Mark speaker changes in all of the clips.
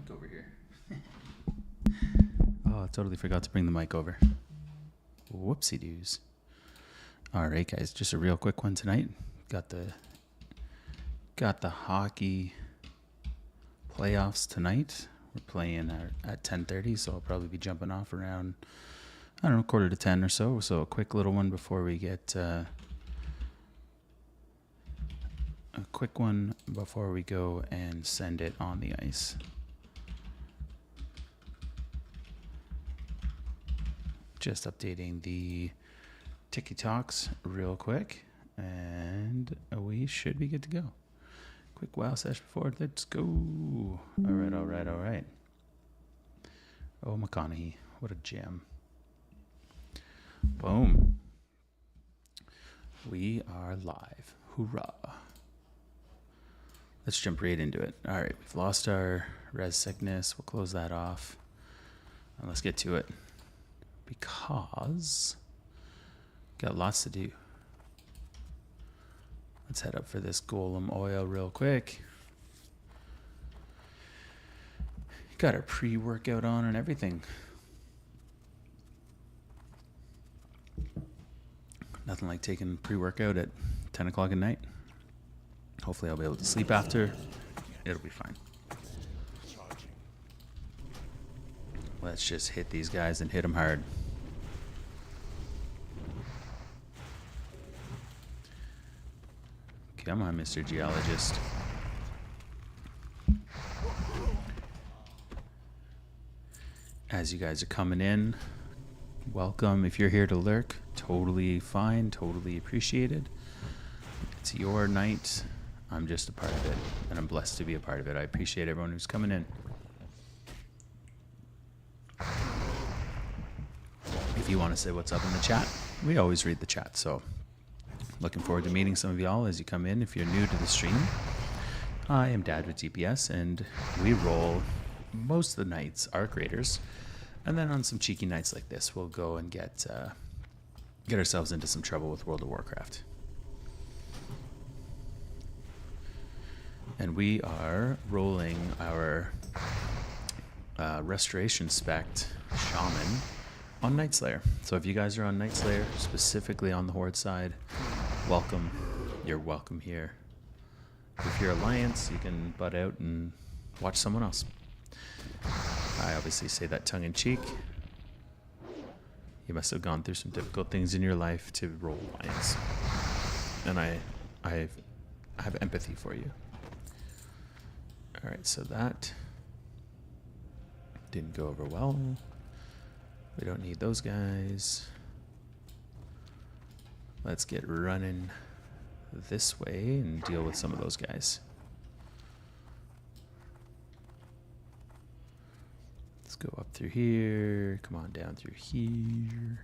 Speaker 1: mic over here. Oh, I totally forgot to bring the mic over. Whoopsie doos. All right, guys, just a real quick one tonight. Got the hockey playoffs tonight. We're playing at 10:30, so I'll probably be jumping off around, I don't know, 9:45 or so. So a quick little one before we get go and send it on the ice. Just updating the TikToks real quick, and we should be good to go. Quick WoW Sesh before, let's go. All right. Oh, McConaughey, what a gem. Boom. We are live. Hoorah. Let's jump right into it. All right, we've lost our res sickness. We'll close that off. And let's get to it. Because got lots to do. Let's head up for this golem oil real quick. Got our pre-workout on and everything. Nothing like taking pre-workout at 10 o'clock at night. Hopefully I'll be able to sleep after. It'll be fine. Let's just hit these guys and hit them hard. Come on, Mr. Geologist. As you guys are coming in, welcome. If you're here to lurk, totally fine, totally appreciated. It's your night. I'm just a part of it, and I'm blessed to be a part of it. I appreciate everyone who's coming in. If you want to say what's up in the chat, we always read the chat, so looking forward to meeting some of y'all as you come in. If you're new to the stream, I am Dad with DPS, and we roll most of the nights Arc Raiders, and then on some cheeky nights like this, we'll go and get ourselves into some trouble with World of Warcraft. And we are rolling our Restoration Spect Shaman on Night Slayer. So if you guys are on Night Slayer, specifically on the Horde side, welcome. You're welcome here. If you're Alliance, you can butt out and watch someone else. I obviously say that tongue in cheek. You must have gone through some difficult things in your life to roll Alliance. And I have empathy for you. Alright, so that didn't go over well. We don't need those guys. Let's get running this way and deal with some of those guys. Let's go up through here. Come on down through here.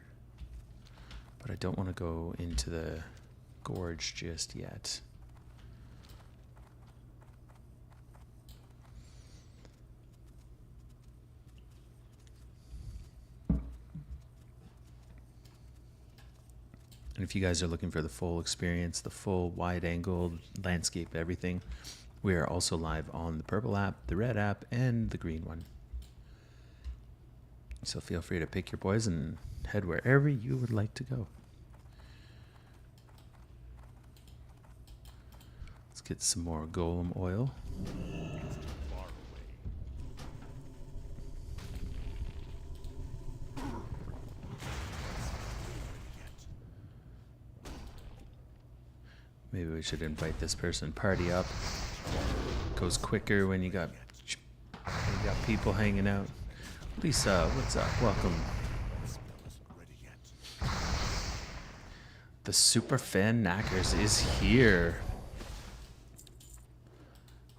Speaker 1: But I don't want to go into the gorge just yet. And if you guys are looking for the full experience, the full wide-angled landscape, everything, we are also live on the purple app, the red app, and the green one. So feel free to pick your poison and head wherever you would like to go. Let's get some more golem oil. Maybe we should invite this person. Party up. Goes quicker when you got people hanging out. Lisa, what's up? Welcome. The super fan Knackers is here.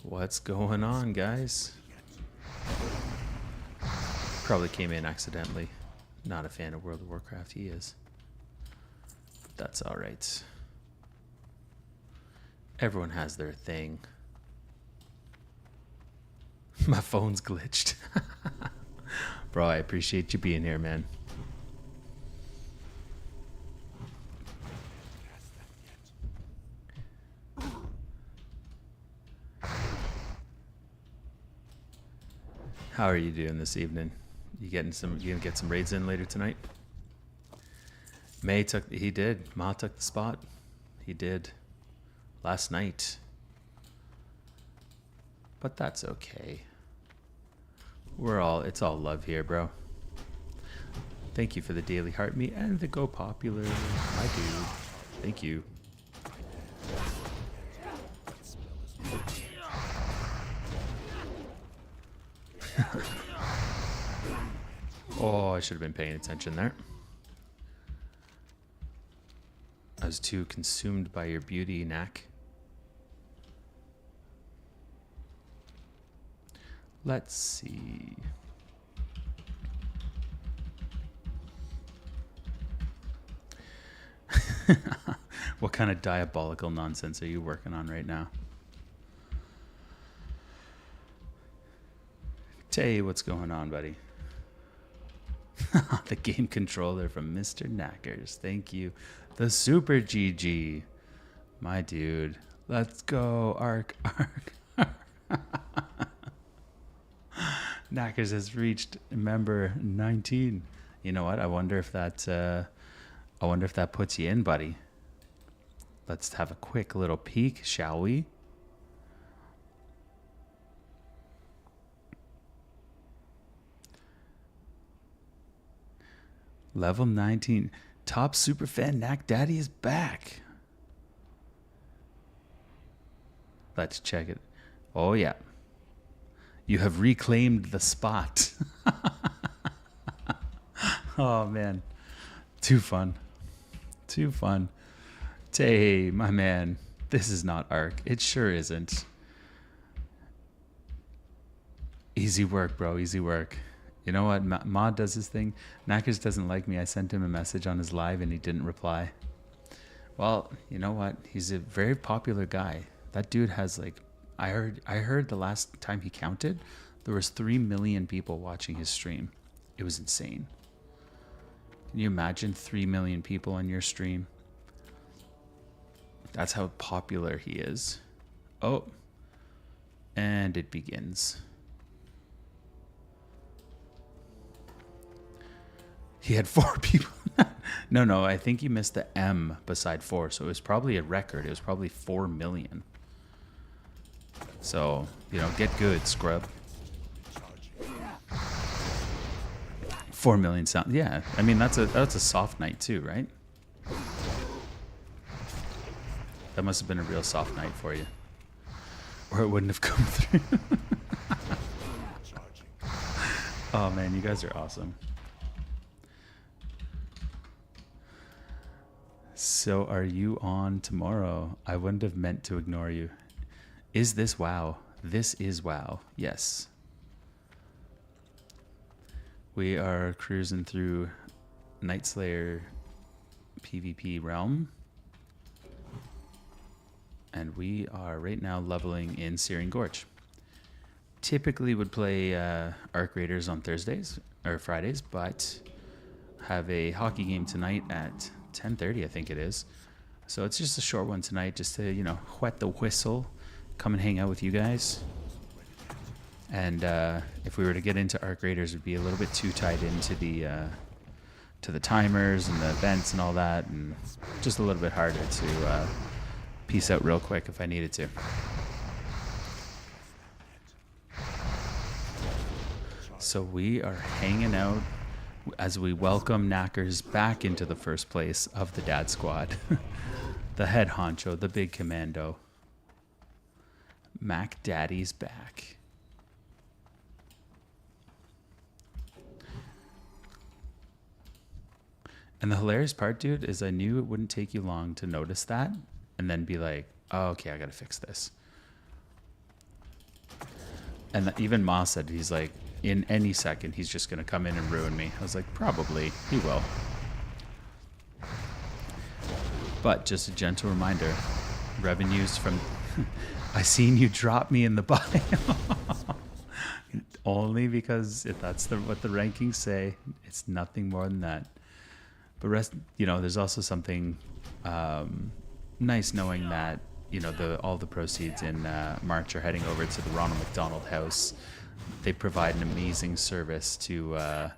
Speaker 1: What's going on, guys? Probably came in accidentally. Not a fan of World of Warcraft. He is. But that's all right. Everyone has their thing. My phone's glitched. Bro, I appreciate you being here, man. How are you doing this evening? You gonna get some raids in later tonight? He did. Ma took the spot. He did. Last night. But that's okay. It's all love here, bro. Thank you for the daily heart me and the go popular. I do. Thank you. Oh, I should have been paying attention there. I was too consumed by your beauty, Knack. Let's see. What kind of diabolical nonsense are you working on right now? Tay, what's going on, buddy? The game controller from Mr. Knackers. Thank you. The Super GG. My dude. Let's go. Arc. Knackers has reached member 19. You know what? I wonder if that puts you in, buddy. Let's have a quick little peek, shall we? Level 19. Top superfan Knack Daddy is back. Let's check it. Oh, yeah. You have reclaimed the spot. Oh, man. Too fun. Too fun. Tay, my man. This is not Arc. It sure isn't. Easy work, bro. Easy work. You know what? Mod does his thing. Knackers doesn't like me. I sent him a message on his live and he didn't reply. Well, you know what? He's a very popular guy. That dude has like, I heard the last time he counted, there was 3 million people watching his stream. It was insane. Can you imagine 3 million people on your stream? That's how popular he is. Oh, and it begins. He had 4 people. No, I think you missed the M beside 4, so it was probably a record. It was probably 4 million. So, get good, scrub. 4 million sound. Yeah, I mean that's a soft night too, right? That must have been a real soft night for you, or it wouldn't have come through. Oh man, you guys are awesome. So are you on tomorrow? I wouldn't have meant to ignore you. Is this WoW? This is WoW. Yes. We are cruising through Nightslayer PvP realm. And we are right now leveling in Searing Gorge. Typically would play Arc Raiders on Thursdays or Fridays, but have a hockey game tonight at 10:30, I think it is. So it's just a short one tonight, just to, whet the whistle, come and hang out with you guys. And if we were to get into Arc Raiders, it'd be a little bit too tied into the timers and the events and all that, and just a little bit harder to piece out real quick if I needed to. So we are hanging out as we welcome Knackers back into the first place of the Dad Squad. The head honcho, the big commando. Mac Daddy's back. And the hilarious part, dude, is I knew it wouldn't take you long to notice that and then be like, oh, okay, I gotta fix this. And even Ma said, he's like, in any second, he's just gonna come in and ruin me. I was like, probably, he will. But just a gentle reminder, revenues from... I seen you drop me in the bio. Only because if that's what the rankings say, it's nothing more than that. But there's also something nice knowing that all the proceeds in March are heading over to the Ronald McDonald House they provide an amazing service to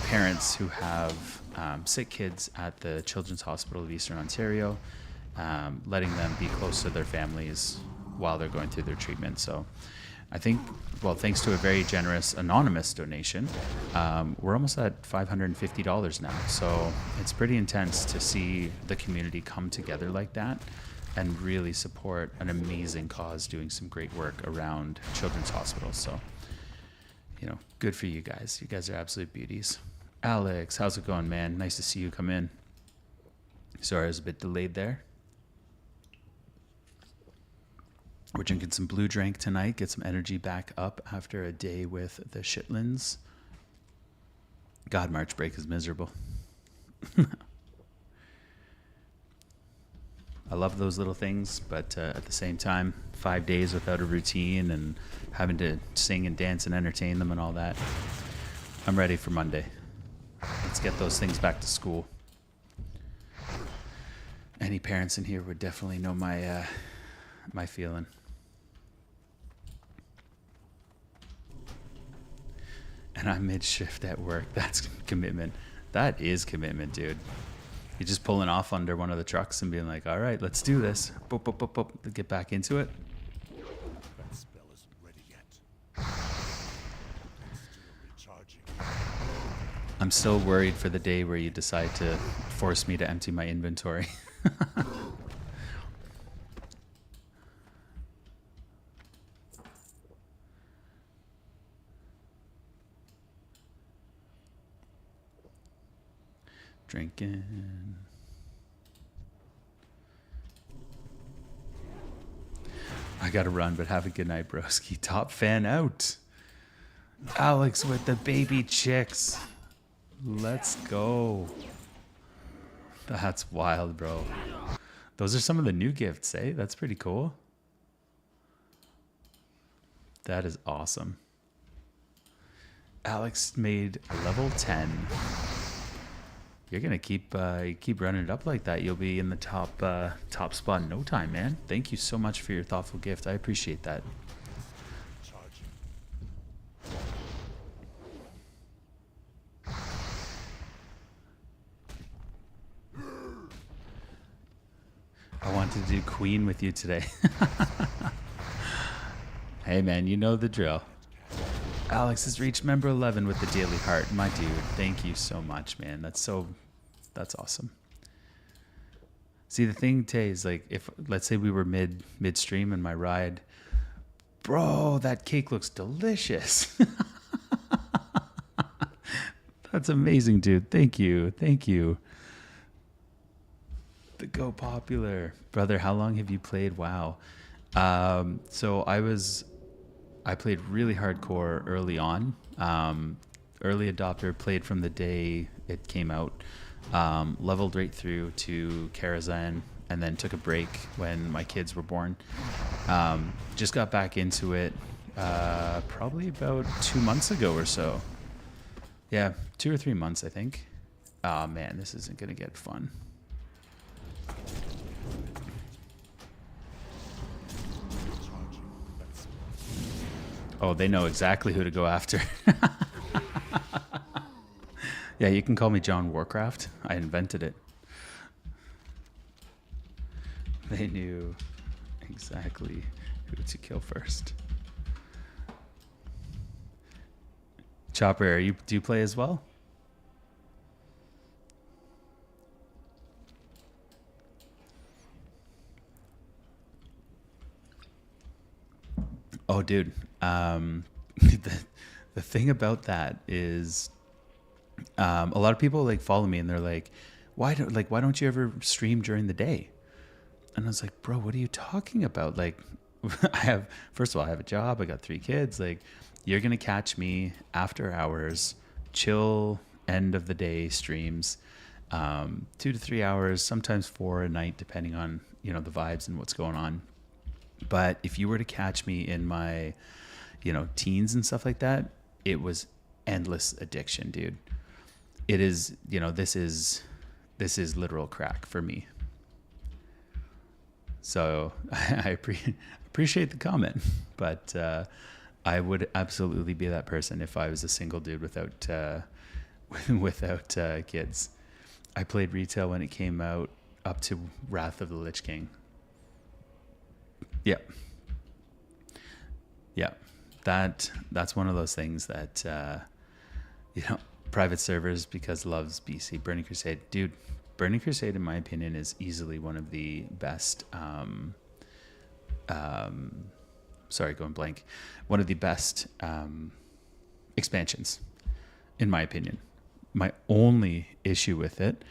Speaker 1: parents who have sick kids at the Children's Hospital of Eastern Ontario, letting them be close to their families while they're going through their treatment. So I think, well, thanks to a very generous anonymous donation, we're almost at $550 now. So it's pretty intense to see the community come together like that and really support an amazing cause doing some great work around children's hospitals. So, you know, good for you guys. You guys are absolute beauties. Alex, how's it going, man? Nice to see you come in. Sorry, I was a bit delayed there. We're drinking some blue drink tonight, get some energy back up after a day with the Shitlins. God, March break is miserable. I love those little things, but at the same time, 5 days without a routine and having to sing and dance and entertain them and all that. I'm ready for Monday. Let's get those things back to school. Any parents in here would definitely know my my feeling. And I'm mid-shift at work. That's commitment. That is commitment, dude. You're just pulling off under one of the trucks and being like, all right, let's do this. Boop, boop, boop, boop. Get back into it.
Speaker 2: That spell isn't ready yet. Still recharging.
Speaker 1: I'm still worried for the day where you decide to force me to empty my inventory. Drinking. I gotta run, but have a good night, broski. Top fan out. Alex with the baby chicks. Let's go. That's wild, bro. Those are some of the new gifts, eh? That's pretty cool. That is awesome. Alex made level 10. You're gonna keep running it up like that. You'll be in the top spot in no time, man. Thank you so much for your thoughtful gift. I appreciate that. I wanted to do Queen with you today. Hey, man, you know the drill. Alex has reached member 11 with the daily heart. My dude, thank you so much, man. That's awesome. See, the thing, Tay, is like, if let's say we were midstream in my ride, bro, that cake looks delicious. That's amazing, dude. Thank you. The Go Popular. Brother, how long have you played WoW? So I played really hardcore early on. Early adopter, played from the day it came out. Leveled right through to Karazhan, and then took a break when my kids were born. Just got back into it probably about 2 months ago or so. Yeah, 2 or 3 months, I think. Oh man, this isn't gonna get fun. Oh, they know exactly who to go after. Yeah, you can call me John Warcraft. I invented it. They knew exactly who to kill first. Chopper, do you play as well? Oh, dude. The thing about that is, a lot of people like follow me and they're like, why don't you ever stream during the day? And I was like, bro, what are you talking about? Like, first of all, I have a job. I got 3 kids. Like, you're going to catch me after hours, chill, end of the day streams, 2 to 3 hours, sometimes 4 a night, depending on, the vibes and what's going on. But if you were to catch me in my, teens and stuff like that, it was endless addiction, dude. It is, this is literal crack for me. So I appreciate the comment, but I would absolutely be that person if I was a single dude without without kids. I played retail when it came out up to Wrath of the Lich King. Yeah. Yeah. That's one of those things that private servers because loves BC. Burning Crusade. Dude, Burning Crusade in my opinion is easily one of the best sorry, going blank. One of the best expansions, in my opinion. My only issue with it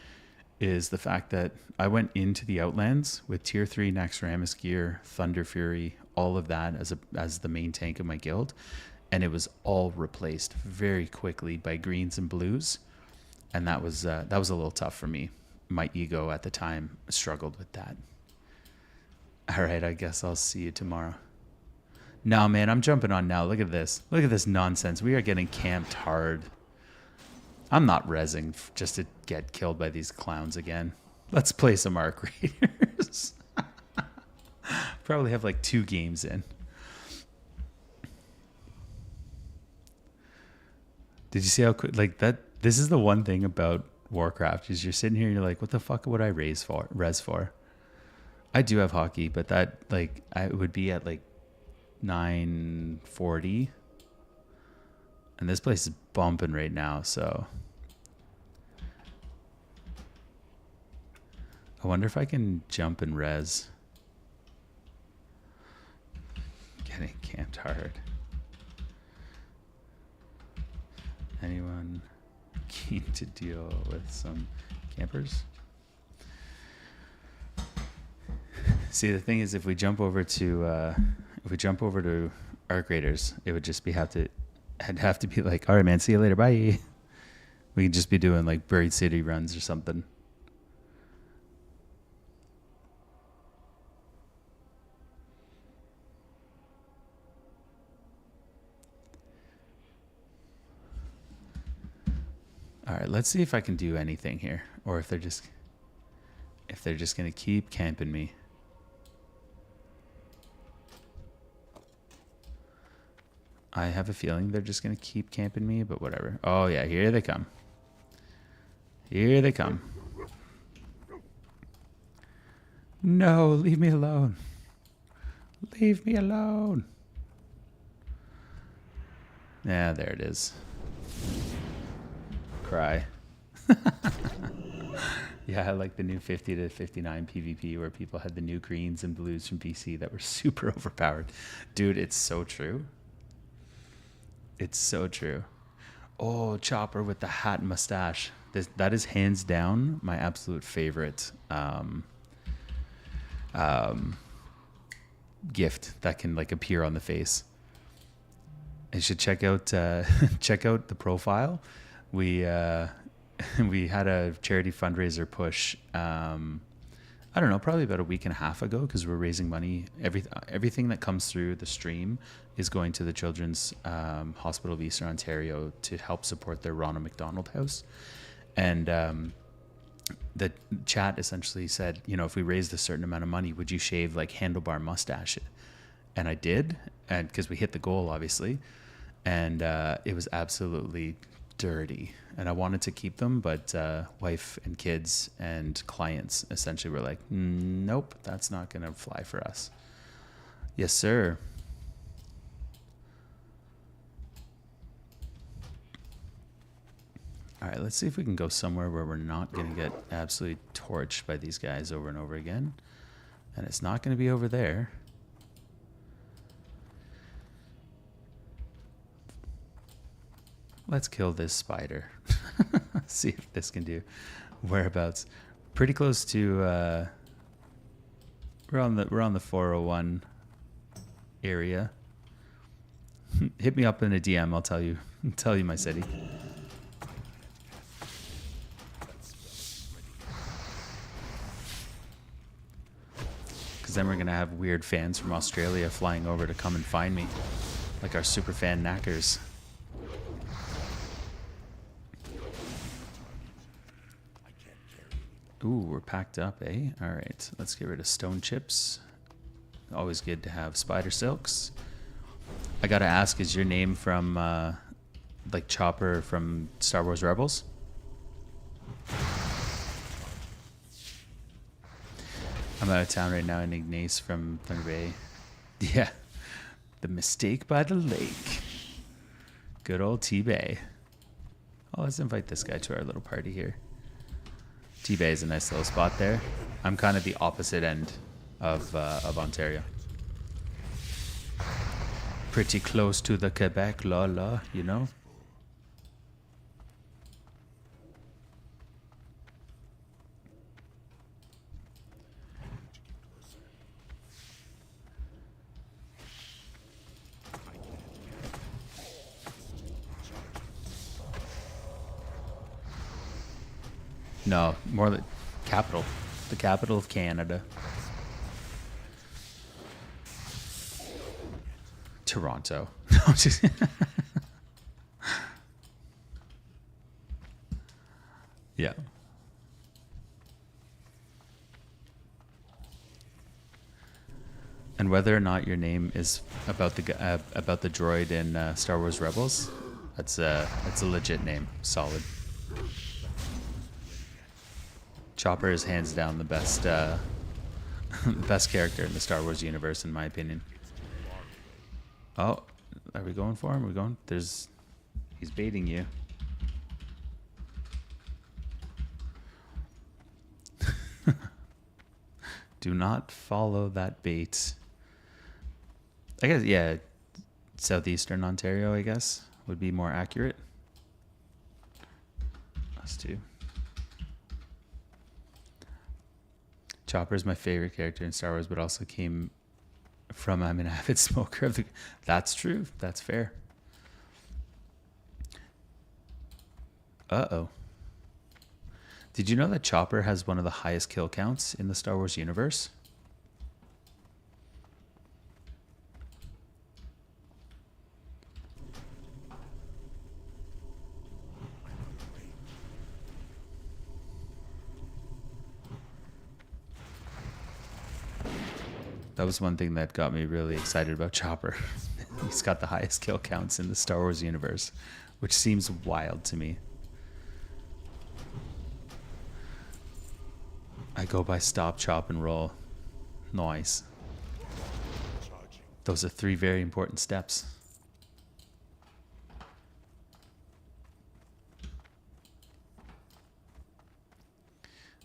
Speaker 1: is the fact that I went into the Outlands with Tier 3 Naxxramas gear, Thunder Fury, all of that as the main tank of my guild, and it was all replaced very quickly by greens and blues, and that was a little tough for me. My ego at the time struggled with that. All right, I guess I'll see you tomorrow. No, man, I'm jumping on now. Look at this. Look at this nonsense. We are getting camped hard. I'm not rezzing just to get killed by these clowns again. Let's play some Arc Raiders. Probably have like 2 games in. Did you see how quick, like that? This is the one thing about Warcraft is you're sitting here and you're like, what the fuck would I res for? I do have hockey, but that like I would be at like 9:40, and this place is bumping right now. So I wonder if I can jump and res. Getting camped hard. Anyone keen to deal with some campers? See, the thing is, if we jump over to Arc Raiders, it would just I'd have to be like, all right, man, see you later, bye. We could just be doing like Buried City runs or something. All right, let's see if I can do anything here, or if they're just gonna keep camping me. I have a feeling they're just gonna keep camping me, but whatever. Oh yeah, here they come. Here they come. No, leave me alone. Leave me alone. Yeah, there it is. Cry. Yeah, I like the new 50 to 59 PvP where people had the new greens and blues from BC that were super overpowered. Dude, it's so true. It's so true. Oh, Chopper with the hat and mustache. That is hands down my absolute favorite gift that can like appear on the face. You should check out the profile. We had a charity fundraiser push. I don't know, probably about a week and a half ago, because we're raising money. Everything that comes through the stream is going to the Children's Hospital of Eastern Ontario to help support their Ronald McDonald House. And the chat essentially said, if we raised a certain amount of money, would you shave like handlebar mustache? And I did, and because we hit the goal, obviously. And it was absolutely dirty, and I wanted to keep them, but wife and kids and clients essentially were like, nope, that's not gonna fly for us. Yes, sir. All right, let's see if we can go somewhere where we're not gonna get absolutely torched by these guys over and over again, and it's not gonna be over there. Let's kill this spider. See if this can do. Whereabouts? Pretty close to. We're on the 401 area. Hit me up in a DM. I'll tell you my city. Because then we're gonna have weird fans from Australia flying over to come and find me, like our super fan knackers. Ooh, we're packed up, eh? All right, let's get rid of stone chips. Always good to have spider silks. I gotta ask, is your name from like Chopper from Star Wars Rebels? I'm out of town right now in Ignace from Thunder Bay. Yeah. The Mistake by the Lake. Good old T-Bay. Oh, let's invite this guy to our little party here. T-Bay is a nice little spot there. I'm kind of the opposite end of Ontario. Pretty close to the Quebec la, you know? No, more the capital. The capital of Canada. Toronto. No, just yeah. And whether or not your name is about the droid in Star Wars Rebels, that's a legit name. Solid. Chopper is hands down the best best character in the Star Wars universe, in my opinion. Oh, are we going for him? We're going. He's baiting you. Do not follow that bait. I guess, yeah, southeastern Ontario, I guess, would be more accurate. Us too. Chopper is my favorite character in Star Wars, but also came from, I'm an avid smoker of the... That's true. That's fair. Uh-oh. Did you know that Chopper has one of the highest kill counts in the Star Wars universe? That was one thing that got me really excited about Chopper. He's got the highest kill counts in the Star Wars universe, which seems wild to me. I go by stop, chop, and roll. Nice. Those are 3 very important steps.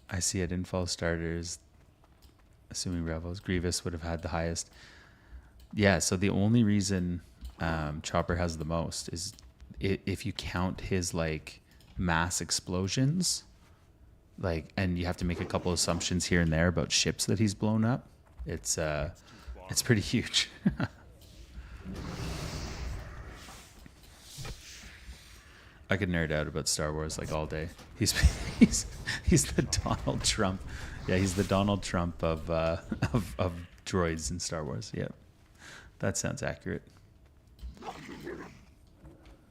Speaker 1: I see it in fall starters. Assuming Rebels, Grievous would have had the highest. Yeah, so the only reason Chopper has the most is if you count his like mass explosions, like, and you have to make a couple assumptions here and there about ships that he's blown up. It's pretty huge. I could nerd out about Star Wars like all day. He's the Donald Trump. Yeah, he's the Donald Trump of droids in Star Wars. Yep, that sounds accurate.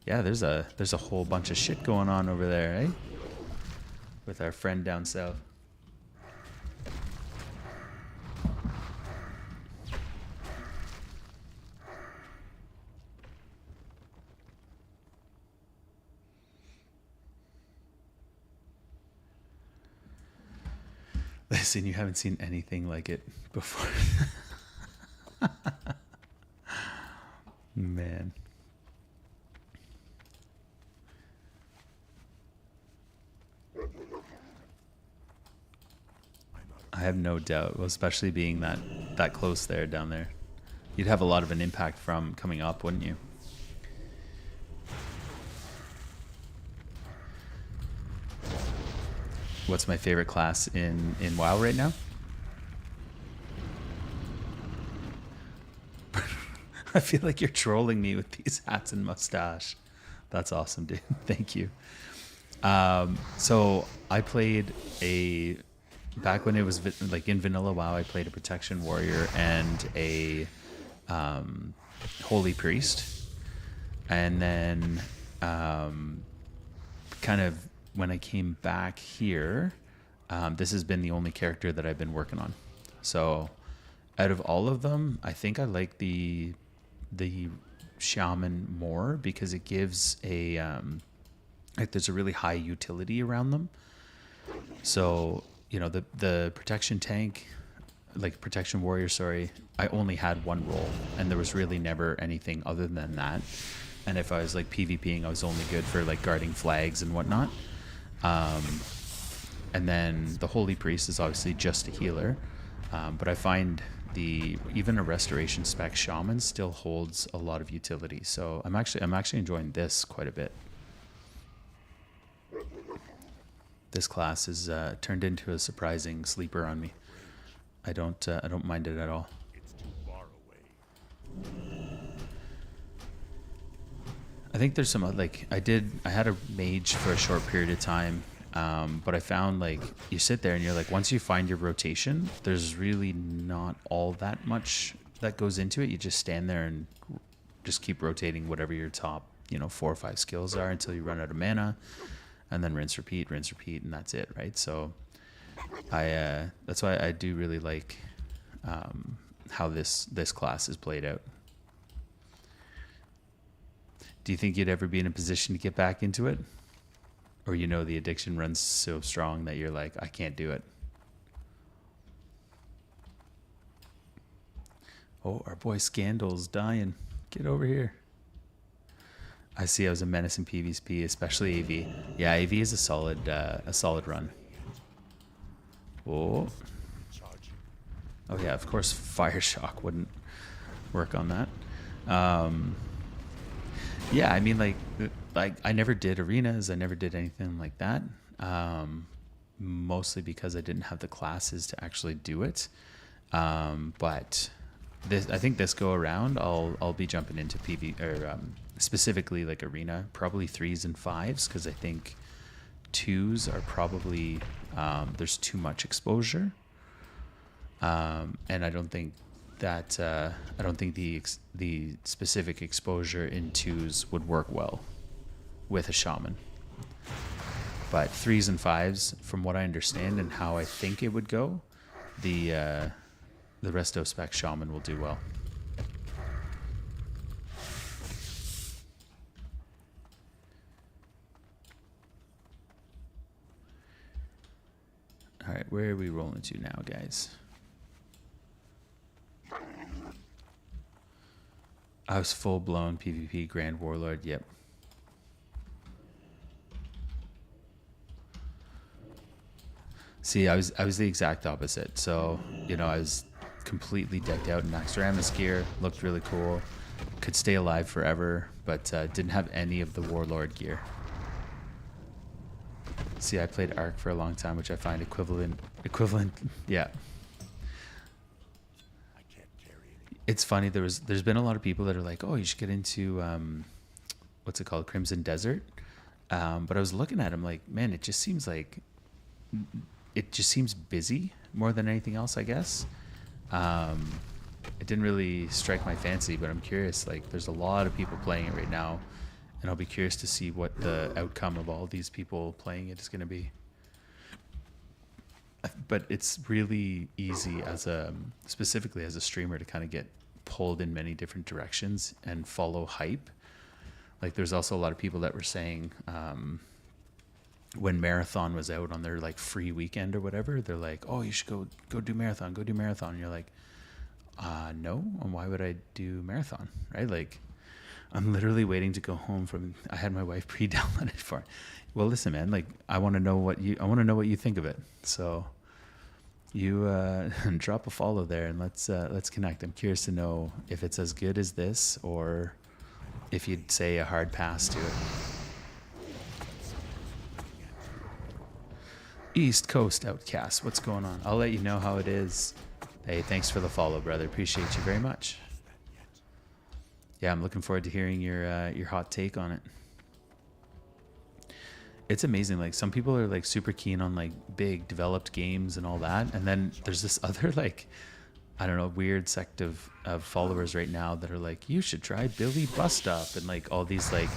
Speaker 1: Yeah, there's a whole bunch of shit going on over there, eh? With our friend down south. Listen, you haven't seen anything like it before. Man. I have no doubt, well, especially being that close there, down there. You'd have a lot of an impact from coming up, wouldn't you? What's my favorite class in WoW right now? I feel like you're trolling me with these hats and mustache. That's awesome, dude. Thank you. So I played back when it was like in vanilla WoW, I played a protection warrior and a holy priest. And then kind of when I came back here, this has been the only character that I've been working on. So out of all of them, I think I like the shaman more because it gives a like there's a really high utility around them. So you know the protection tank, like protection warrior, sorry, I only had one role, and there was really never anything other than that. And if I was like PvPing, I was only good for like guarding flags and whatnot. And then the Holy Priest is obviously just a healer, but I find even a restoration spec shaman still holds a lot of utility. So I'm actually enjoying this quite a bit. This class is turned into a surprising sleeper on me. I don't mind it at all.
Speaker 2: It's too far away.
Speaker 1: I think there's some like I had a mage for a short period of time, but I found like you sit there and you're like, once you find your rotation, there's really not all that much that goes into it. You just stand there and just keep rotating whatever your top 4 or 5 skills are until you run out of mana, and then rinse repeat, and that's it, right? So that's why I do really like how this class is played out. Do you think you'd ever be in a position to get back into it? Or the addiction runs so strong that you're like, I can't do it? Oh, our boy Scandal's dying. Get over here. I see I was a menace in PvP, especially AV. Yeah, AV is a solid run. Oh. Oh yeah, of course Fire Shock wouldn't work on that. Yeah, I mean, like I never did arenas. I never did anything like that. Mostly because I didn't have the classes to actually do it. But I think this go around, I'll be jumping into PV or specifically like arena, probably 3s and 5s, because I think 2s are probably there's too much exposure, and I don't think that the specific exposure in 2s would work well with a shaman. But 3s and 5s, from what I understand and how I think it would go, the resto spec shaman will do well. All right, where are we rolling to now, guys? I was full-blown PvP Grand Warlord, yep. See, I was the exact opposite. So, I was completely decked out in Naxxramas gear, looked really cool, could stay alive forever, but didn't have any of the Warlord gear. See, I played Arc for a long time, which I find equivalent, yeah. It's funny, there's been a lot of people that are like, oh, you should get into, what's it called, Crimson Desert. But I was looking at him like, man, it just seems busy more than anything else, I guess. It didn't really strike my fancy, but I'm curious, like there's a lot of people playing it right now, and I'll be curious to see what the outcome of all these people playing it is going to be. But it's really easy specifically as a streamer to kind of get pulled in many different directions and follow hype. Like there's also a lot of people that were saying when Marathon was out on their like free weekend or whatever, they're like, oh, you should go do Marathon, And you're like, no, and why would I do Marathon, right? Like I'm literally waiting to go home I had my wife pre-downloaded for it. Well, listen, man, like I want to know what you think of it. So you drop a follow there and let's connect. I'm curious to know if it's as good as this or if you'd say a hard pass to it. East Coast Outcast, what's going on? I'll let you know how it is. Hey, thanks for the follow, brother. Appreciate you very much. Yeah, I'm looking forward to hearing your hot take on it. It's amazing. Like some people are like super keen on like big developed games and all that, and then there's this other like, I don't know, weird sect of followers right now that are like, you should try Billy Bust Up and like all these like,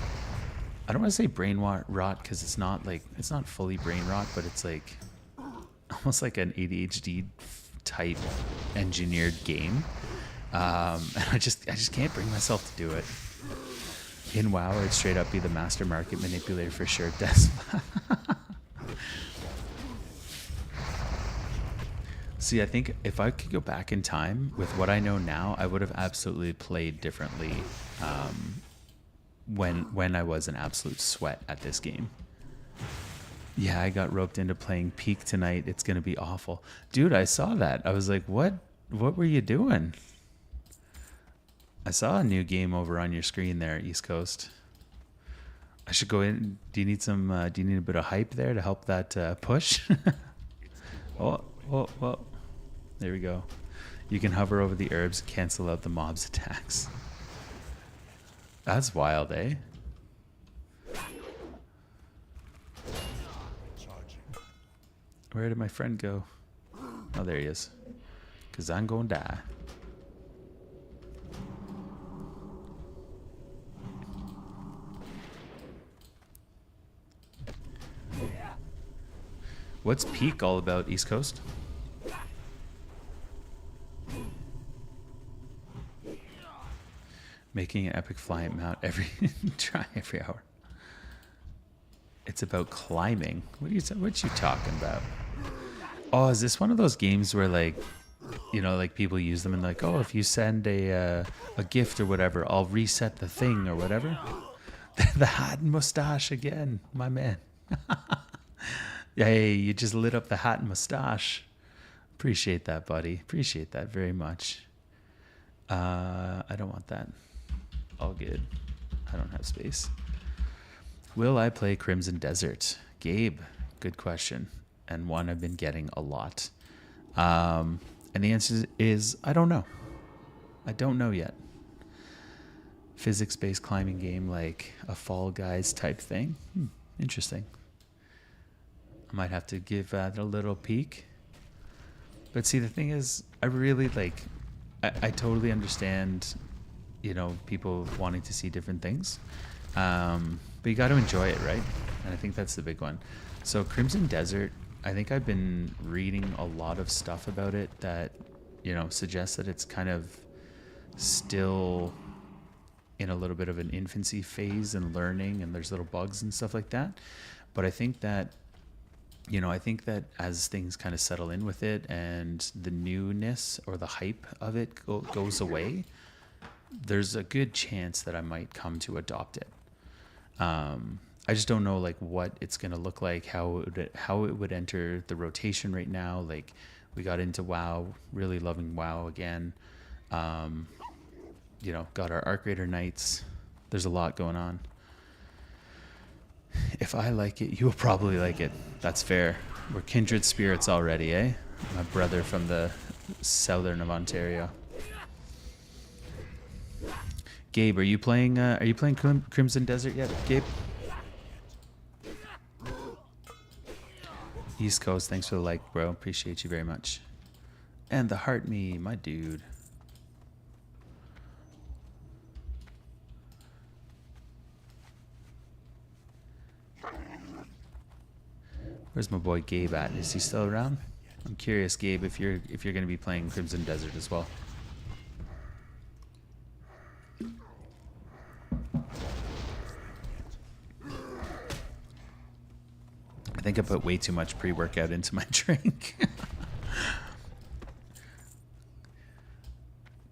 Speaker 1: I don't want to say brain rot because it's not fully brain rot, but it's like almost like an ADHD type engineered game, and I just can't bring myself to do it. In WoW, I'd straight up be the master market manipulator for sure. Death. See, I think if I could go back in time with what I know now, I would have absolutely played differently when I was an absolute sweat at this game. Yeah, I got roped into playing Peak tonight. It's going to be awful. Dude, I saw that. I was like, what were you doing? I saw a new game over on your screen there, East Coast. I should go in. Do you need a bit of hype there to help that push? Oh. There we go. You can hover over the herbs, cancel out the mob's attacks. That's wild, eh? Where did my friend go? Oh, there he is. 'Cause I'm gonna die. What's Peak all about, East Coast? Making an epic flying mount every hour. It's about climbing. What you talking about? Oh, is this one of those games where like people use them and like, oh, if you send a gift or whatever, I'll reset the thing or whatever. The hat and mustache again, my man. Hey, you just lit up the hat and mustache. Appreciate that, buddy. Appreciate that very much. I don't want that. All good. I don't have space. Will I play Crimson Desert? Gabe, good question. And one I've been getting a lot. And the answer is, I don't know. I don't know yet. Physics-based climbing game like a Fall Guys type thing. Interesting. I might have to give that a little peek. But see, the thing is, I really I totally understand, people wanting to see different things. But you got to enjoy it, right? And I think that's the big one. So Crimson Desert, I think I've been reading a lot of stuff about it that, suggests that it's kind of still in a little bit of an infancy phase and learning, and there's little bugs and stuff like that. But I think that, as things kind of settle in with it and the newness or the hype of it goes away, there's a good chance that I might come to adopt it. I just don't know what it's going to look like, how it would enter the rotation right now. Like, we got into WoW, really loving WoW again. Got our Arc Raider nights. There's a lot going on. If I like it, you'll probably like it. That's fair. We're kindred spirits already, eh? My brother from the southern of Ontario. Gabe, are you playing Crimson Desert yet, Gabe? East Coast, thanks for the like, bro. Appreciate you very much. And the heart me, my dude. Where's my boy Gabe at? Is he still around? I'm curious, Gabe, if you're going to be playing Crimson Desert as well. I think I put way too much pre-workout into my drink.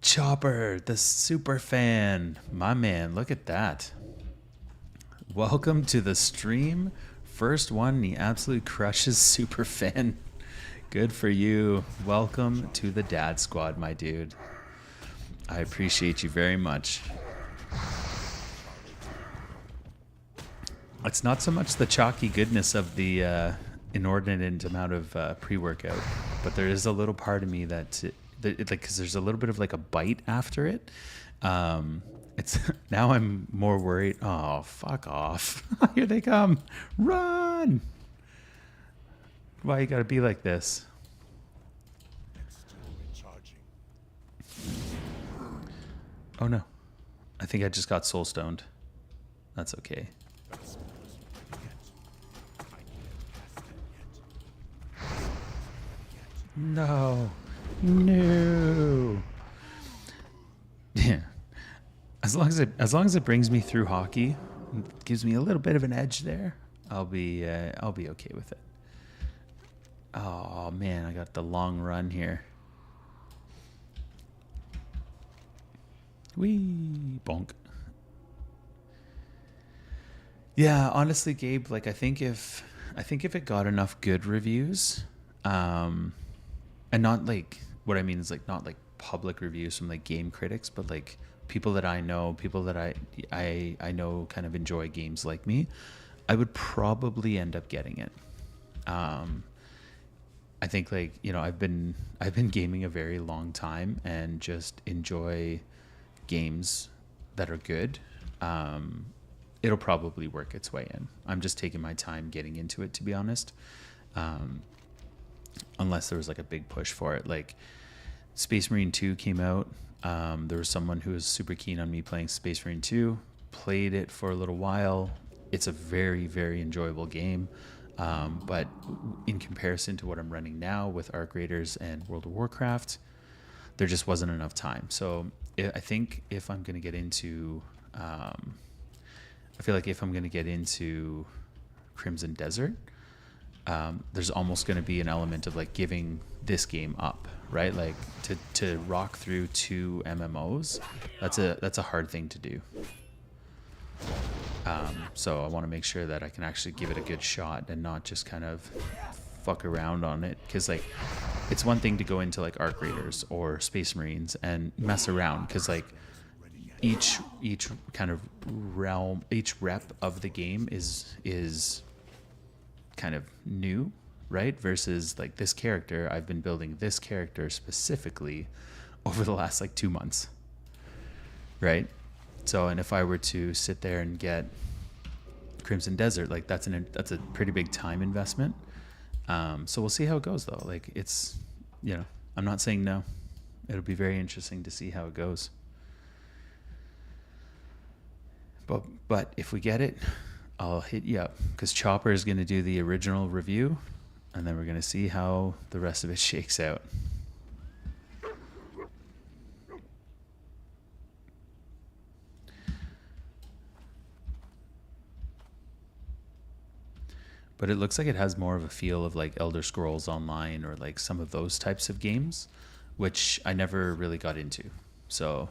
Speaker 1: Chopper, the super fan. My man, look at that. Welcome to the stream. First one, he absolutely crushes super fan. Good for you. Welcome to the dad squad, my dude. I appreciate you very much. It's not so much the chalky goodness of the inordinate amount of pre-workout, but there is a little part of me that because there's a little bit of a bite after it. It's now I'm more worried. Oh, fuck off. Here they come. Run. Why you gotta be like this? Oh no. I think I just got soul stoned. That's okay. No. Yeah. as long as it brings me through hockey, gives me a little bit of an edge there, I'll be okay with it. Oh man, I got the long run here. Wee bonk. Yeah, honestly, Gabe, like I think if it got enough good reviews, and not like what I mean is like not like public reviews from like game critics, but like people that I know, people that I know kind of enjoy games like me, I would probably end up getting it. I think like, you know, I've been gaming a very long time and just enjoy games that are good. It'll probably work its way in. I'm just taking my time getting into it, to be honest. Unless there was like a big push for it. Like Space Marine 2 came out. There was someone who was super keen on me playing Space Marine 2. Played it for a little while. It's a very, very enjoyable game. But in comparison to what I'm running now with Arc Raiders and World of Warcraft, there just wasn't enough time. So I think if I'm going to get into... I feel like if I'm going to get into Crimson Desert, there's almost going to be an element of like giving this game up, right? Like to rock through 2 MMOs, that's a hard thing to do. So I want to make sure that I can actually give it a good shot and not just kind of fuck around on it. Because like it's one thing to go into like Arc Raiders or Space Marines and mess around, because like each kind of realm, each rep of the game is kind of new, right? Versus like this character, I've been building this character specifically over the last like 2 months, right? So, and if I were to sit there and get Crimson Desert, like that's a pretty big time investment. So we'll see how it goes though. Like it's, you know, I'm not saying no. It'll be very interesting to see how it goes. But if we get it, I'll hit you up, because Chopper is going to do the original review, and then we're going to see how the rest of it shakes out. But it looks like it has more of a feel of like Elder Scrolls Online or like some of those types of games, which I never really got into. So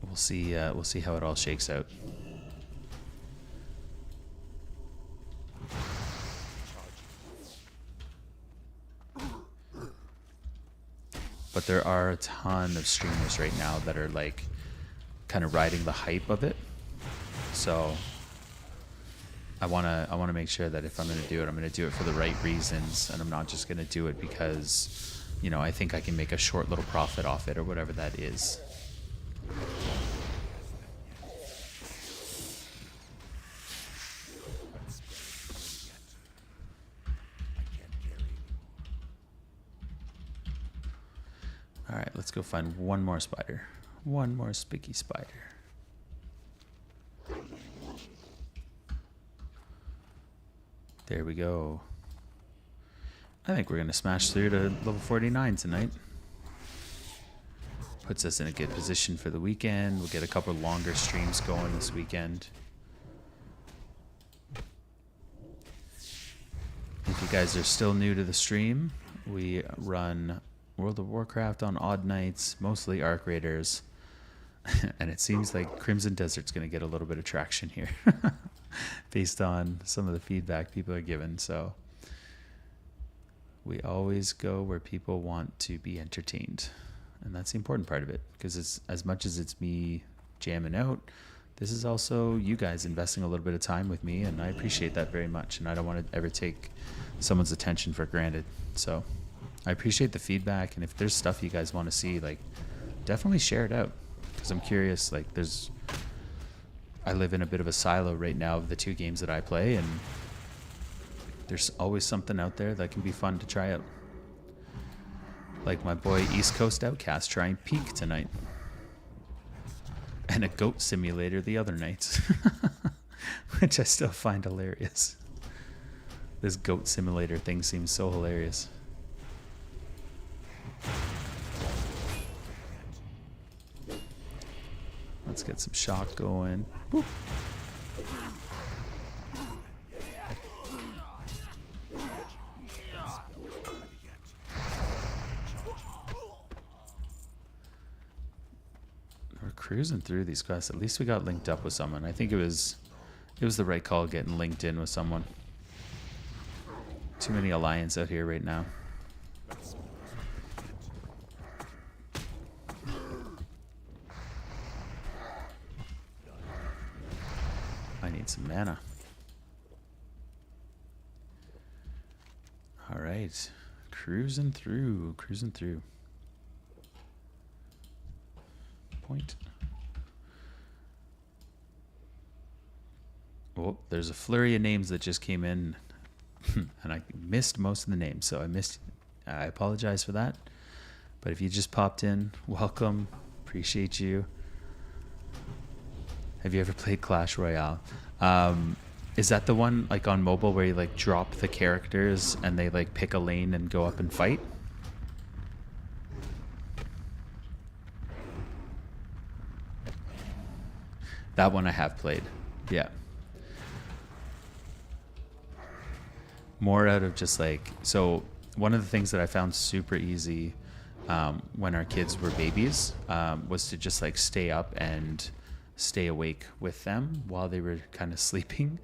Speaker 1: we'll see how it all shakes out. But there are a ton of streamers right now that are like kind of riding the hype of it. So I want to make sure that if I'm going to do it, I'm going to do it for the right reasons, and I'm not just going to do it because, you know, I think I can make a short little profit off it or whatever that is. All right, let's go find one more spider. One more spiky spider. There we go. I think we're going to smash through to level 49 tonight. Puts us in a good position for the weekend. We'll get a couple longer streams going this weekend. If you guys are still new to the stream, we run World of Warcraft on odd nights, mostly Arc Raiders. And it seems like Crimson Desert's going to get a little bit of traction here based on some of the feedback people are giving. So we always go where people want to be entertained. And that's the important part of it, because it's, as much as it's me jamming out, this is also you guys investing a little bit of time with me, and I appreciate that very much. And I don't want to ever take someone's attention for granted. So I appreciate the feedback, and if there's stuff you guys want to see, like, definitely share it out, because I'm curious. Like, I live in a bit of a silo right now of the 2 games that I play, and there's always something out there that can be fun to try out. Like my boy East Coast Outcast trying Peak tonight, and a goat simulator the other nights, which I still find hilarious. This goat simulator thing seems so hilarious. Let's get some shock going. Boop. We're cruising through these quests. At least we got linked up with someone. I think it was the right call getting linked in with someone. Too many alliance out here right now. I need some mana. All right, cruising through. Point. Oh, there's a flurry of names that just came in, and I missed most of the names, so I apologize for that. But if you just popped in, welcome. Appreciate you. Have you ever played Clash Royale? Is that the one like on mobile where you like drop the characters and they like pick a lane and go up and fight? That one I have played. Yeah. More out of just like, so one of the things that I found super easy when our kids were babies was to just like stay up and stay awake with them while they were kind of sleeping,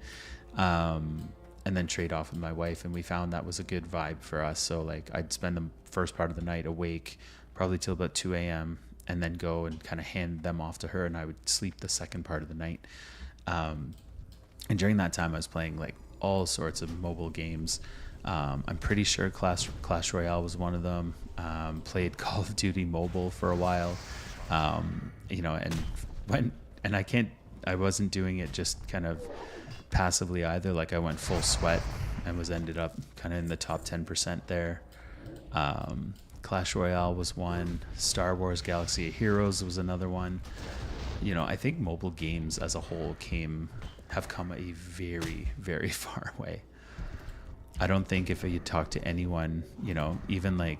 Speaker 1: and then trade off with my wife, and we found that was a good vibe for us. So like I'd spend the first part of the night awake probably till about 2 a.m. and then go and kind of hand them off to her, and I would sleep the second part of the night. And during that time I was playing like all sorts of mobile games. I'm pretty sure Clash Royale was one of them. Played Call of Duty Mobile for a while, and I wasn't doing it just kind of passively either. Like I went full sweat and ended up kind of in the top 10% there. Clash Royale was one. Star Wars Galaxy of Heroes was another one. I think mobile games as a whole have come a very, very far way. I don't think if you talk to anyone, even like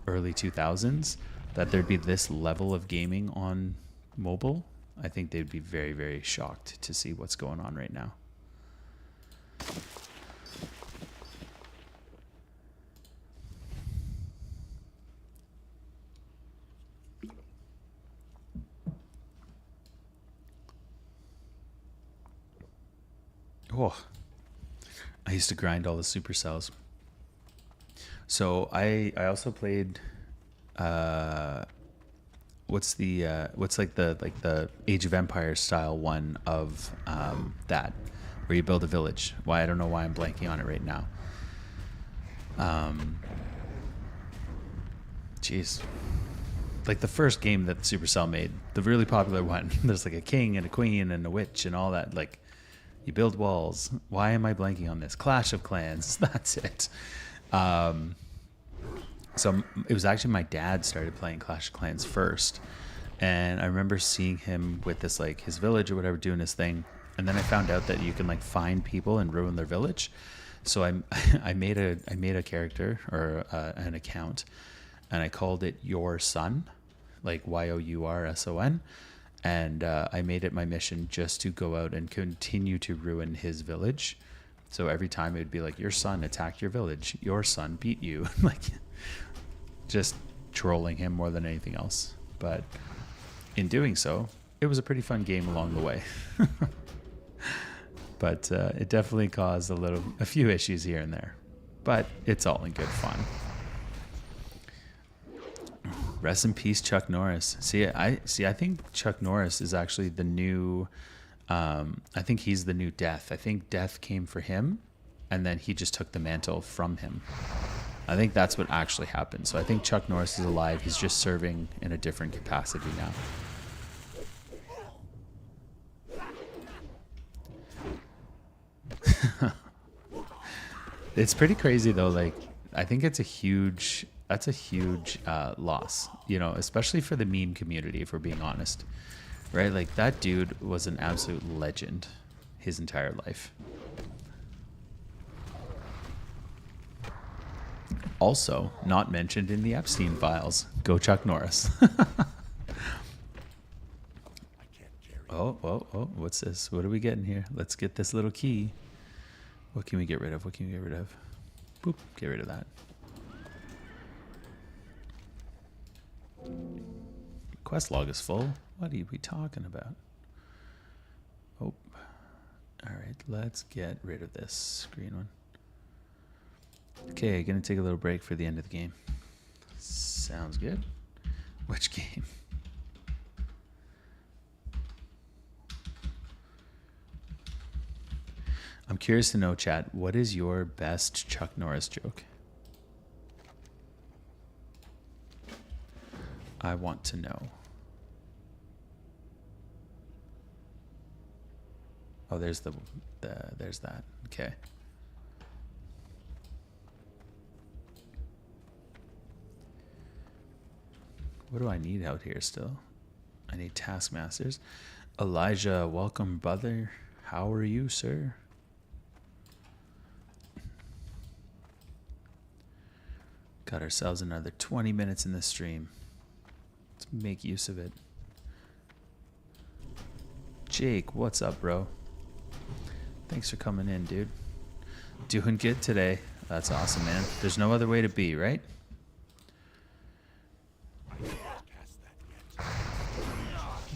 Speaker 1: early 2000s, that there'd be this level of gaming on mobile. I think they'd be very, very shocked to see what's going on right now. Oh, I used to grind all the supercells. So I also played what's like the Age of Empires style one of that, where you build a village. I don't know why I'm blanking on it right now. Jeez. Like the first game that Supercell made, the really popular one. There's like a king and a queen and a witch and all that. Like you build walls. Why am I blanking on this? Clash of Clans. That's it. So it was actually my dad started playing Clash of Clans first, and I remember seeing him with this like his village or whatever doing his thing, and then I found out that you can like find people and ruin their village. So I made a character or an account, and I called it Your Son, like YOURSON, and I made it my mission just to go out and continue to ruin his village. So every time it would be like, your son attacked your village, your son beat you, like just trolling him more than anything else. But in doing so, it was a pretty fun game along the way. But it definitely caused a few issues here and there, but it's all in good fun. Rest in peace, Chuck Norris. I think Chuck Norris is actually the new. I think he's the new Death. I think Death came for him, and then he just took the mantle from him. I think that's what actually happened. So I think Chuck Norris is alive. He's just serving in a different capacity now. It's pretty crazy though. Like, I think that's a huge loss, especially for the meme community, if we're being honest. Right? Like that dude was an absolute legend his entire life. Also, not mentioned in the Epstein files. Go Chuck Norris.
Speaker 2: I can't carry
Speaker 1: Oh, what's this? What are we getting here? Let's get this little key. What can we get rid of? What can we get rid of? Boop, get rid of that. Quest log is full. What are we talking about? Oh, all right, let's get rid of this green one. Okay, gonna take a little break for the end of the game. Sounds good. Which game? I'm curious to know, chat, what is your best Chuck Norris joke? I want to know. Oh, there's there's that. Okay. What do I need out here still? I need taskmasters. Elijah, welcome, brother. How are you, sir? Got ourselves another 20 minutes in this stream. Let's make use of it. Jake, what's up, bro? Thanks for coming in, dude. Doing good today. That's awesome, man. There's no other way to be, right?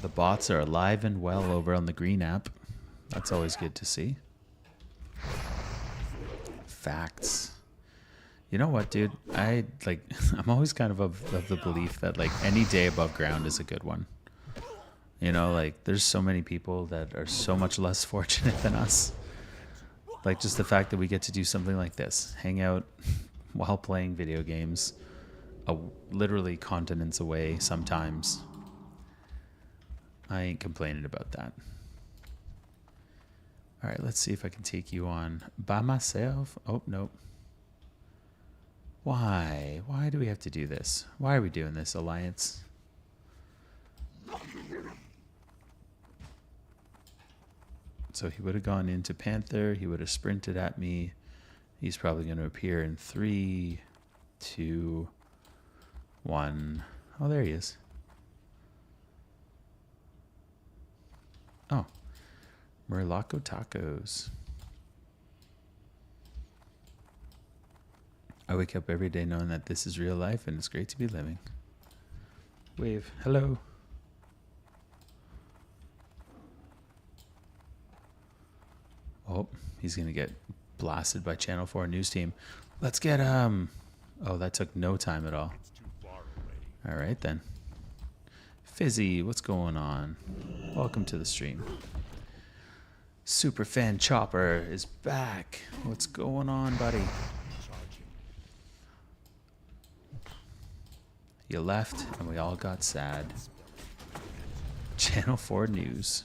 Speaker 1: The bots are alive and well over on the green app. That's always good to see. Facts. You know what, dude? I'm always kind of the belief that like any day above ground is a good one. You know, like there's so many people that are so much less fortunate than us. Like just the fact that we get to do something like this, hang out while playing video games, literally continents away sometimes. I ain't complaining about that. All right, let's see if I can take you on by myself. Oh, nope. Why? Why do we have to do this? Why are we doing this, Alliance? So he would have gone into Panther. He would have sprinted at me. He's probably going to appear in 3, 2, 1. Oh, there he is. Oh, Murloco Tacos. I wake up every day knowing that this is real life and it's great to be living. Wave, hello. Oh, he's going to get blasted by Channel 4 news team. Let's get, oh, that took no time at all. All right, then. Fizzy, what's going on? Welcome to the stream. Superfan Chopper is back. What's going on, buddy? You left, and we all got sad. Channel 4 News.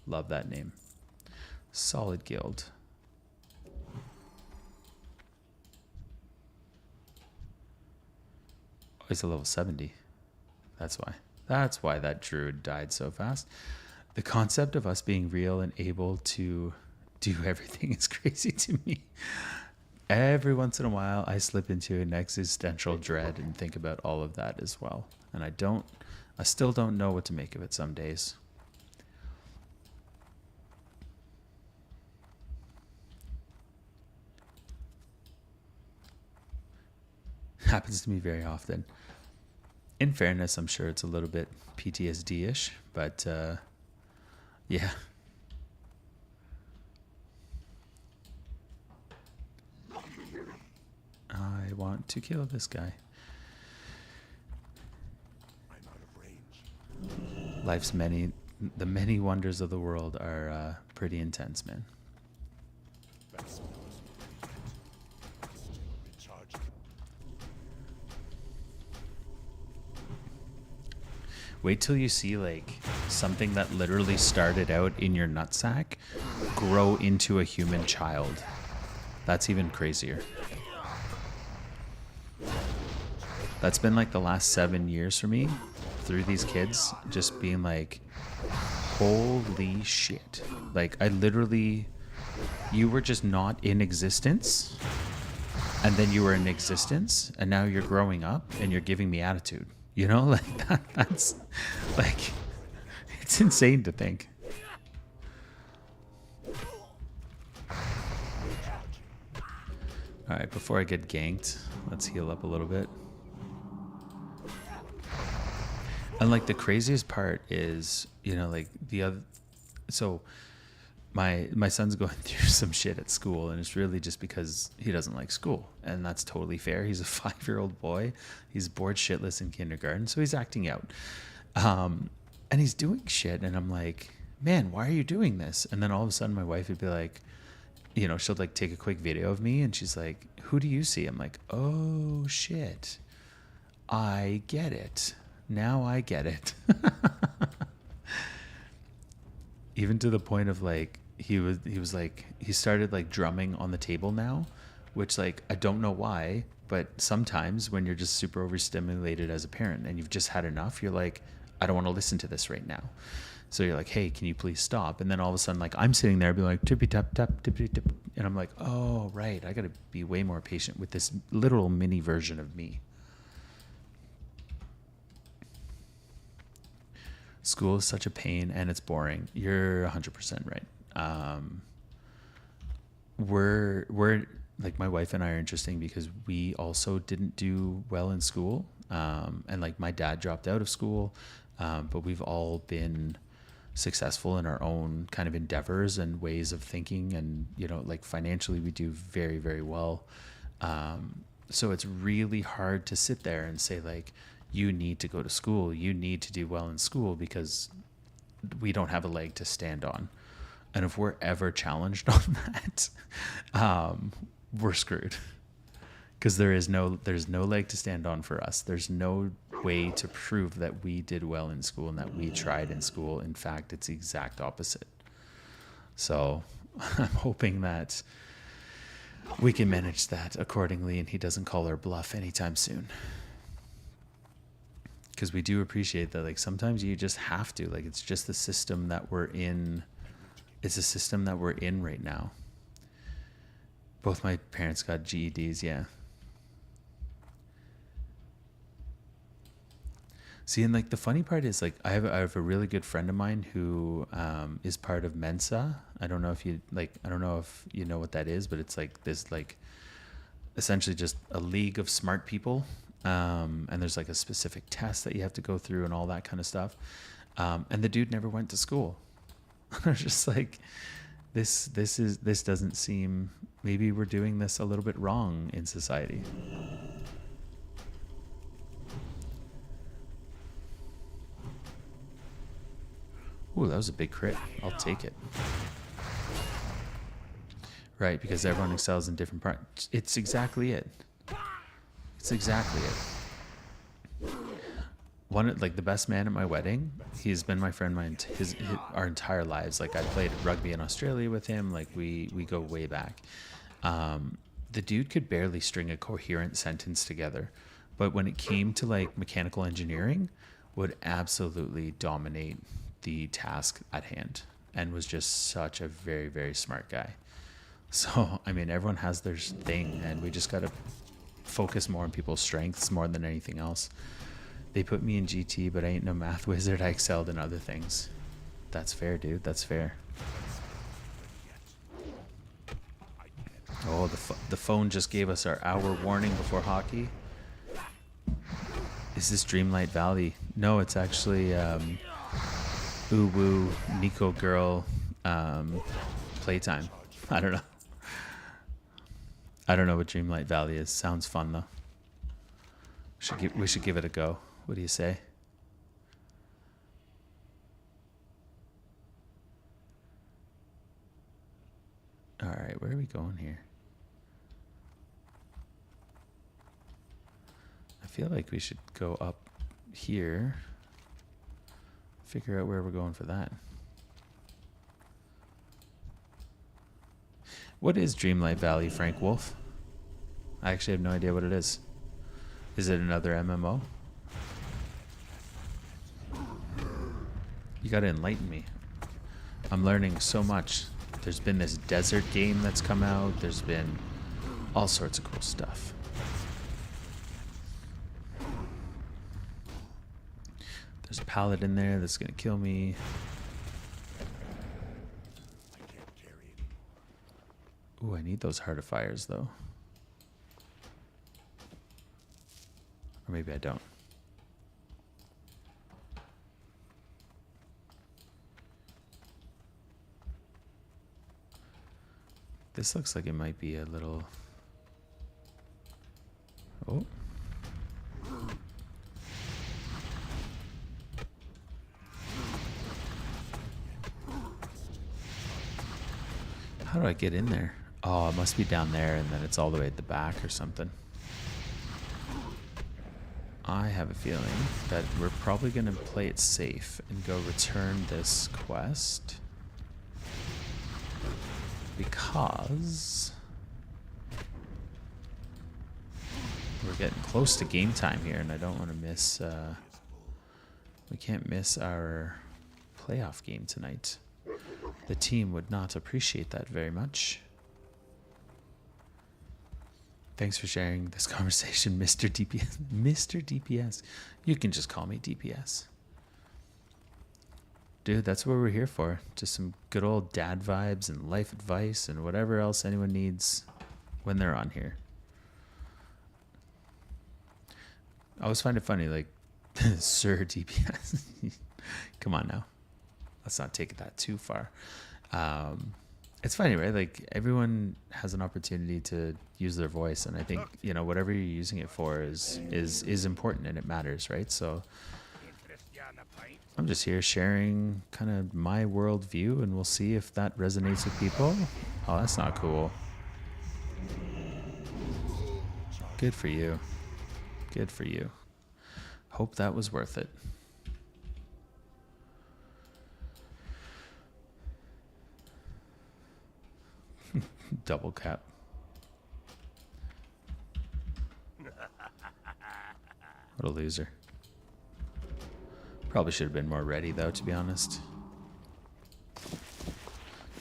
Speaker 1: Love that name. Solid guild. Oh, he's a level 70. That's why. That's why that druid died so fast. The concept of us being real and able to do everything is crazy to me. Every once in a while, I slip into an existential dread and think about all of that as well. And I still don't know what to make of it some days. Happens to me very often. In fairness, I'm sure it's a little bit PTSD-ish, but yeah. I want to kill this guy.
Speaker 2: I'm out of range.
Speaker 1: Life's the many wonders of the world are pretty intense, man.
Speaker 2: That spell isn't ready yet. Still recharging.
Speaker 1: Wait till you see like something that literally started out in your nutsack grow into a human child. That's even crazier. That's been like the last 7 years for me through these kids just being like, holy shit. Like I literally, you were just not in existence and then you were in existence and now you're growing up and you're giving me attitude. You know, like that's like, it's insane to think. All right, before I get ganked, let's heal up a little bit. And like the craziest part is, you know, like the other, so my son's going through some shit at school, and it's really just because he doesn't like school, and that's totally fair. He's a 5-year-old boy. He's bored shitless in kindergarten, so he's acting out. And he's doing shit, and I'm like, man, why are you doing this? And then all of a sudden my wife would be like, you know, she'll like take a quick video of me, and she's like, who do you see? I'm like, oh shit, I get it now. I get it. Even to the point of like, he was like, he started like drumming on the table now, which like, I don't know why, but sometimes when you're just super overstimulated as a parent and you've just had enough, you're like, I don't want to listen to this right now. So you're like, hey, can you please stop? And then all of a sudden, like, I'm sitting there being like, tippy tap tap, tippy tip. And I'm like, oh, right. I got to be way more patient with this little mini version of me. School is such a pain and it's boring. You're 100% right. We're like, my wife and I are interesting because we also didn't do well in school. And like my dad dropped out of school, but we've all been successful in our own kind of endeavors and ways of thinking. And, you know, like financially we do very, very well. So it's really hard to sit there and say like, you need to go to school, you need to do well in school, because we don't have a leg to stand on. And if we're ever challenged on that, we're screwed, because there's no leg to stand on for us. There's no way to prove that we did well in school and that we tried in school. In fact, it's the exact opposite. So I'm hoping that we can manage that accordingly and he doesn't call our bluff anytime soon. Because we do appreciate that, like, sometimes you just have to, like, it's just the system that we're in. It's a system that we're in right now. Both my parents got GEDs, yeah. See, and like the funny part is, like, I have a really good friend of mine who is part of Mensa. I don't know if you know what that is, but it's like this, like, essentially just a league of smart people. And there's like a specific test that you have to go through and all that kind of stuff. And the dude never went to school. I was just like, this doesn't seem, maybe we're doing this a little bit wrong in society. Ooh, that was a big crit. I'll take it. Right, because everyone excels in different parts. It's exactly it. It's exactly it. Like the best man at my wedding, he's been my friend our entire lives. Like, I played rugby in Australia with him. Like, we go way back. The dude could barely string a coherent sentence together, but when it came to like mechanical engineering, would absolutely dominate the task at hand, and was just such a very, very smart guy. So, I mean, everyone has their thing, and we just got to focus more on people's strengths more than anything else. They put me in GT, but I ain't no math wizard. I excelled in other things. That's fair, dude. That's fair. Oh, the phone just gave us our hour warning before hockey. Is this Dreamlight Valley? No, it's actually Uwu Nico Girl playtime. I don't know. I don't know what Dreamlight Valley is. Sounds fun though. We should give it a go. What do you say? All right, where are we going here? I feel like we should go up here. Figure out where we're going for that. What is Dreamlight Valley, Frank Wolf? I actually have no idea what it is. Is it another MMO? You gotta enlighten me. I'm learning so much. There's been this desert game that's come out. There's been all sorts of cool stuff. There's a paladin there that's gonna kill me. Ooh, I need those heart of fires though. Or maybe I don't. This looks like it might be a little... Oh. How do I get in there? Oh, it must be down there and then it's all the way at the back or something. I have a feeling that we're probably going to play it safe and go return this quest. Because we're getting close to game time here and I don't want to miss... we can't miss our playoff game tonight. The team would not appreciate that very much. Thanks for sharing this conversation, Mr. DPS. Mr. DPS. You can just call me DPS. Dude, that's what we're here for. Just some good old dad vibes and life advice and whatever else anyone needs when they're on here. I always find it funny, like, Sir DPS. Come on now. Let's not take that too far. It's funny, right? Like, everyone has an opportunity to use their voice, and I think, you know, whatever you're using it for is important and it matters, right? So I'm just here sharing kind of my worldview, and we'll see if that resonates with people. Oh, that's not cool. Good for you. Good for you. Hope that was worth it. Double cap. What a loser. Probably should have been more ready though, to be honest.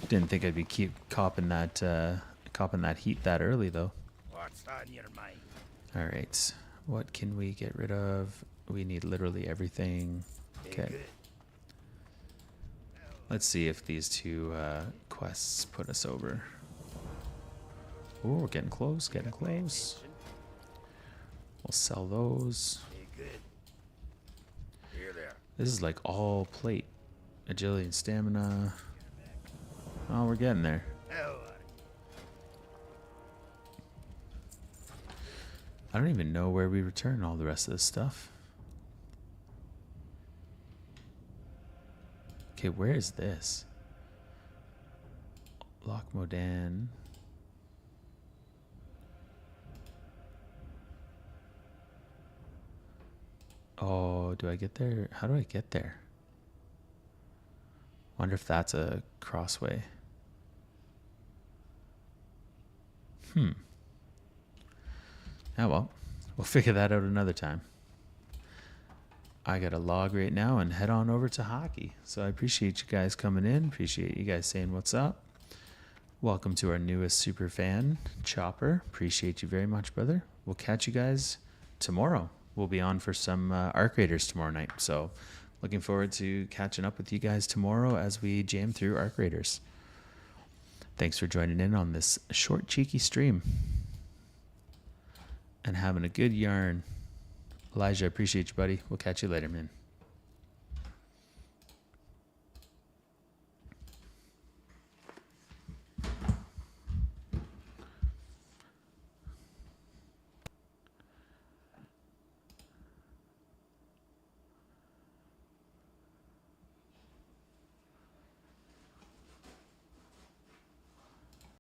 Speaker 1: Didn't think I'd be copping that heat that early though.
Speaker 2: What's on your mind?
Speaker 1: All right. What can we get rid of? We need literally everything. Okay. Let's see if these two quests put us over. Oh, we're getting close, getting close. We'll sell those. This is like all plate. Agility and stamina. Oh, we're getting there. I don't even know where we return all the rest of this stuff. Okay, where is this? Loch Modan. Oh, do I get there? How do I get there? Wonder if that's a crossway. Oh well, we'll figure that out another time. I got to log right now and head on over to hockey. So I appreciate you guys coming in. Appreciate you guys saying what's up. Welcome to our newest super fan, Chopper. Appreciate you very much, brother. We'll catch you guys tomorrow. We'll be on for some Arc Raiders tomorrow night. So looking forward to catching up with you guys tomorrow as we jam through Arc Raiders. Thanks for joining in on this short, cheeky stream. And having a good yarn. Elijah, appreciate you, buddy. We'll catch you later, man.